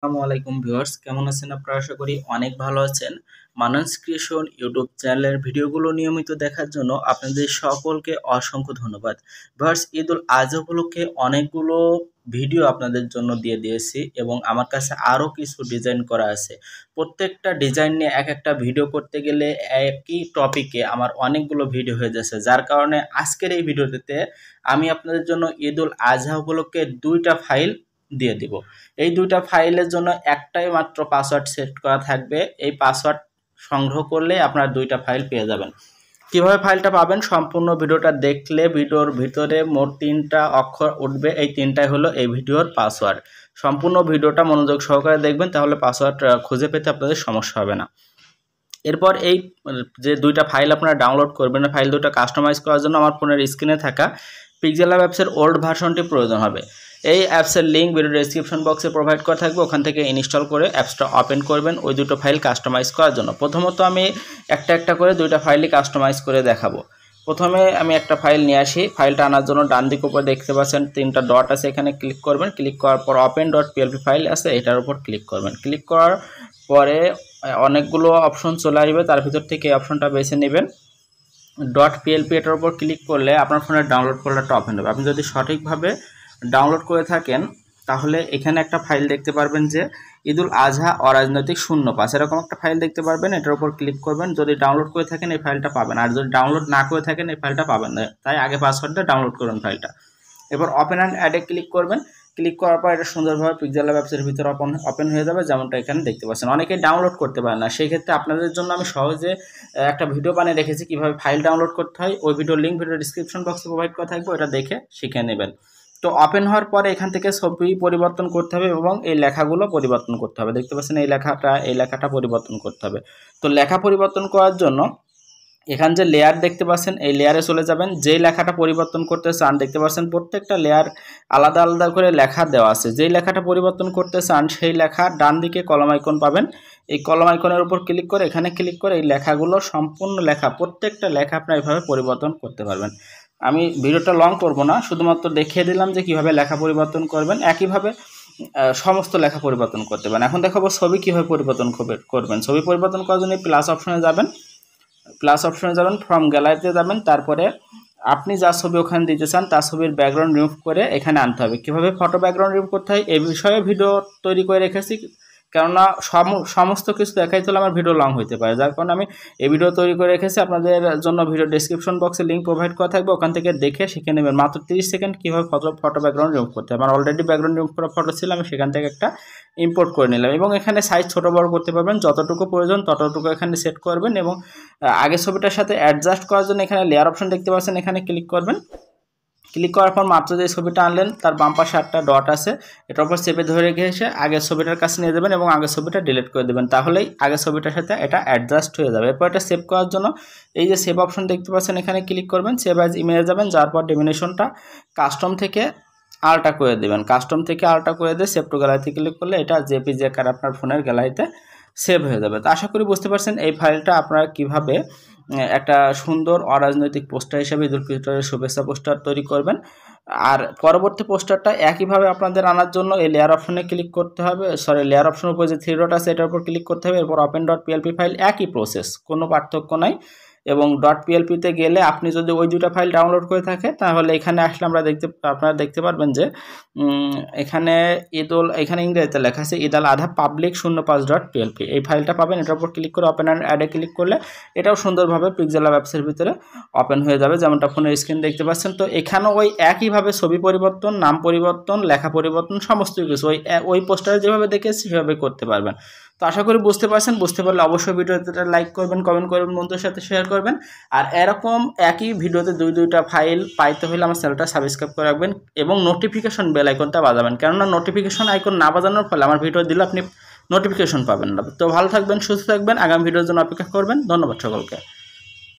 আসসালামু আলাইকুম ভিউয়ার্স, কেমন আছেন আপনারা? আশা করি অনেক ভালো আছেন। মানান্স ক্রিয়েশন ইউটিউব চ্যানেলের ভিডিওগুলো নিয়মিত দেখার জন্য আপনাদের সকলকে অসংখ্য ধন্যবাদ। ভিউয়ার্স, ঈদুল আজহা উপলক্ষে অনেকগুলো ভিডিও আপনাদের জন্য দিয়ে দিয়েছি এবং আমার কাছে আরও কিছু ডিজাইন করা আছে। প্রত্যেকটা ডিজাইন নিয়ে এক একটা ভিডিও করতে গেলে একই টপিকে আমার অনেকগুলো ভিডিও হয়ে যাচ্ছে, যার কারণে আজকের এই ভিডিওটিতে আমি আপনাদের জন্য ঈদুল আজহা উপলক্ষে দুইটা ফাইল দিয়ে দিব। এই দুইটা ফাইলের জন্য একটাই মাত্র পাসওয়ার্ড সেট করা থাকবে। এই পাসওয়ার্ড সংগ্রহ করলে আপনারা দুইটা ফাইল পেয়ে যাবেন। কিভাবে ফাইলটা পাবেন সম্পূর্ণ ভিডিওটা দেখলে ভিডিওর ভিতরে মোট 3টা অক্ষর উঠবে, এই 3টাই হলো এই ভিডিওর পাসওয়ার্ড। সম্পূর্ণ ভিডিওটা মনোযোগ সহকারে দেখবেন, তাহলে পাসওয়ার্ড খুঁজে পেতে আপনাদের সমস্যা হবে না। এরপর এই যে দুইটা ফাইল আপনারা ডাউনলোড করবেন, ফাইল দুটো কাস্টমাইজ করার জন্য আমার ফোনের স্ক্রিনে থাকা পিক্সেলল্যাব অ্যাপসের ওল্ড ভার্সনটি প্রয়োজন হবে। এই অ্যাপসের লিঙ্ক ভিডিও ডেসক্রিপশন বক্সে প্রোভাইড করা থাকবে, ওখান থেকে ইনস্টল করে অ্যাপসটা ওপেন করবেন ওই দুটো ফাইল কাস্টমাইজ করার জন্য। প্রথমত আমি একটা একটা করে দুইটা ফাইলই কাস্টমাইজ করে দেখাবো। প্রথমে আমি একটা ফাইল নিয়ে আসি। ফাইলটা আনার জন্য ডান দিক উপরে দেখতে পাচ্ছেন 3টা ডট আছে, এখানে ক্লিক করবেন। ক্লিক করার পর open.plp ফাইল আছে, এটার উপর ক্লিক করবেন। ক্লিক করার পরে অনেকগুলো অপশন চলে আসবে, তার ভিতর থেকে এই অপশনটা বেছে নেবেন। .plp এটার উপর ক্লিক করলে আপনার ফোনের ডাউনলোড ফোল্ডারটা ওপেন হবে। আপনি যদি সঠিকভাবে ডাউনলোড করে থাকেন তাহলে এখানে একটা ফাইল দেখতে পারবেন যে ঈদুল আজহা অরাজনৈতিক 05 এরকম একটা ফাইল দেখতে পারবেন। এটার উপর ক্লিক করবেন। যদি ডাউনলোড করে থাকেন এই ফাইলটা পাবেন, আর যদি ডাউনলোড না করে থাকেন এই ফাইলটা পাবেন না। তাই আগে পাসওয়ার্ডটা ডাউনলোড করুন ফাইলটা। এরপর ওপেন অ্যান্ড অ্যাডে ক্লিক করবেন। ক্লিক করার পর এটা সুন্দরভাবে পিক্সেলল্যাব অ্যাপসের ভিতরে ওপেন হয়ে যাবে, যেমনটা এখানে দেখতে পাচ্ছেন। অনেকেই ডাউনলোড করতে পারে না, সেই ক্ষেত্রে আপনাদের জন্য আমি সহজে একটা ভিডিও বানিয়ে রেখেছি কীভাবে ফাইল ডাউনলোড করতে হয়। ওই ভিডিওর লিঙ্ক ভিডিও ডিসক্রিপশন বক্সে প্রোভাইড করা থাকবে, ওটা দেখে শিখে নেবেন। তো ওপেন হওয়ার পরে এখান থেকে ছবি পরিবর্তন করতে হবে এবং এই লেখাগুলো পরিবর্তন করতে হবে। দেখতে পাচ্ছেন এই লেখাটা পরিবর্তন করতে হবে। তো লেখা পরিবর্তন করার জন্য এখান যে লেয়ার দেখতে পাচ্ছেন এই লেয়ারে চলে যাবেন। যেই লেখাটা পরিবর্তন করতে চান, দেখতে পাচ্ছেন প্রত্যেকটা লেয়ার আলাদা আলাদা করে লেখা দেওয়া আছে। যেই লেখাটা পরিবর্তন করতে চান সেই লেখা ডান দিকে কলম আইকন পাবেন। এই কলম আইকনের উপর ক্লিক করে এখানে ক্লিক করে এই লেখাগুলো সম্পূর্ণ লেখা প্রত্যেকটা লেখা আপনারা এইভাবে পরিবর্তন করতে পারবেন। আমি ভিডিওটা লং করব না, শুধুমাত্র দেখিয়ে দিলাম যে কিভাবে লেখা পরিবর্তন করবেন। একইভাবে সমস্ত লেখা পরিবর্তন করতে পারেন। এখন দেখাবো ছবি কীভাবে পরিবর্তন করবেন। ছবি পরিবর্তন করার জন্য প্লাস অপশনে যাবেন। ফ্রম গ্যালারিতে যাবেন। তারপরে আপনি যা ছবি ওখানে দিতে চান তার ছবির ব্যাকগ্রাউন্ড রিমুভ করে এখানে আনতে হবে। কীভাবে ফটো ব্যাকগ্রাউন্ড রিমুভ করতে হয় এই বিষয়ে ভিডিও তৈরি করে রেখেছি, কেননা সমস্ত কিছু দেখাইতে হলে আমার ভিডিও লং হইতে পারে, যার কারণে আমি এই ভিডিও তৈরি করে রেখেছি। আপনাদের জন্য ভিডিও ডেসক্রিপশন বক্সে লিঙ্ক প্রোভাইড করা থাকবে, ওখান থেকে দেখে শিখে নেবেন। মাত্র 30 সেকেন্ড কীভাবে ফটো ব্যাকগ্রাউন্ড রিমুভ করতে হবে। আমার অলরেডি ব্যাকগ্রাউন্ড রিমুভ করা ফটো ছিল, আমি সেখান থেকে একটা ইম্পোর্ট করে নিলাম এবং এখানে সাইজ ছোটো বড় করতে পারবেন, যতটুকু প্রয়োজন ততটুকু এখানে সেট করবেন। এবং আগের ছবিটার সাথে অ্যাডজাস্ট করার জন্য এখানে লেয়ার অপশন দেখতে পাচ্ছেন, এখানে ক্লিক করবেন। ক্লিক করার পর মাত্র যে ছবিটা আনলেন তার বাম পাশে 8টা ডট আছে, এটার উপর চেপে ধরে রেখে এসে আগের ছবিটার কাছে নিয়ে যাবেন এবং আগের ছবিটা ডিলিট করে দেবেন, তাহলেই আগের ছবিটার সাথে এটা অ্যাডজাস্ট হয়ে যাবে। এরপর এটা সেভ করার জন্য এই যে সেভ অপশন দেখতে পাচ্ছেন, এখানে ক্লিক করবেন। সেভ অ্যাজ ইমেজে যাবেন, যার পর ডেমিনেশনটা কাস্টম থেকে আলটা করে দেবেন। কাস্টম থেকে আলটা করে দিয়ে সেভ টু গ্যালারিতে ক্লিক করলে এটা জেপিজি আকার আপনার ফোনের গ্যালারিতে সেভ হয়ে যাবে। তো আশা করি বুঝতে পারছেন এই ফাইলটা আপনারা কিভাবে একটা সুন্দর অরাজনৈতিক পোস্টার হিসেবে ঈদুল ফিতরের শুভেচ্ছা পোস্টার তৈরি করবেন। আর পরবর্তী পোস্টারটা একইভাবে আপনাদের আনার জন্য এই লেয়ার অপশনে ক্লিক করতে হবে। লেয়ার অপশনের উপর যে 3 ডট আছে এটার উপর ক্লিক করতে হবে। এরপর open.plp ফাইল, একই প্রসেস, কোনো পার্থক্য নাই। এবং .plp-তে গেলে আপনি যদি ওই দুটো ফাইল ডাউনলোড করে থাকে তাহলে এখানে আসলে আপনারা দেখতে পারবেন যে এখানে ইংরেজিতে লেখা আছে ঈদুল আজহা পাবলিক 05.plp, এই ফাইলটা পাবেন। এটার উপর ক্লিক করে ওপেন অ্যান্ড অ্যাডে ক্লিক করলে এটাও সুন্দরভাবে পিক্সেলল্যাব অ্যাপসের ভিতরে ওপেন হয়ে যাবে, যেমনটা ফোনের স্ক্রিন দেখতে পাচ্ছেন। তো এখানেও ওই একইভাবে ছবি পরিবর্তন, নাম পরিবর্তন, লেখা পরিবর্তন সমস্ত কিছু ওই পোস্টারে যেভাবে দেখেছি সেভাবে করতে পারবেন। তো আশা করি বুঝতে পারছেন। বুঝতে পারলে অবশ্যই ভিডিওটা লাইক করবেন, কমেন্ট করবেন, বন্ধুদের সাথে শেয়ার করবেন। আর এরকম একই ভিডিওতে দুইটা ফাইল পাইতে হলে আমার চ্যানেলটা সাবস্ক্রাইব করে রাখবেন এবং নোটিফিকেশন বেল আইকনটা বাজাবেন, কেননা নোটিফিকেশন আইকন না বাজানোর ফলে আমার ভিডিও দিলে আপনি নোটিফিকেশন পাবেন না। তো ভালো থাকবেন, সুস্থ থাকবেন, আগামী ভিডিওর জন্য অপেক্ষা করবেন। ধন্যবাদ সকলকে।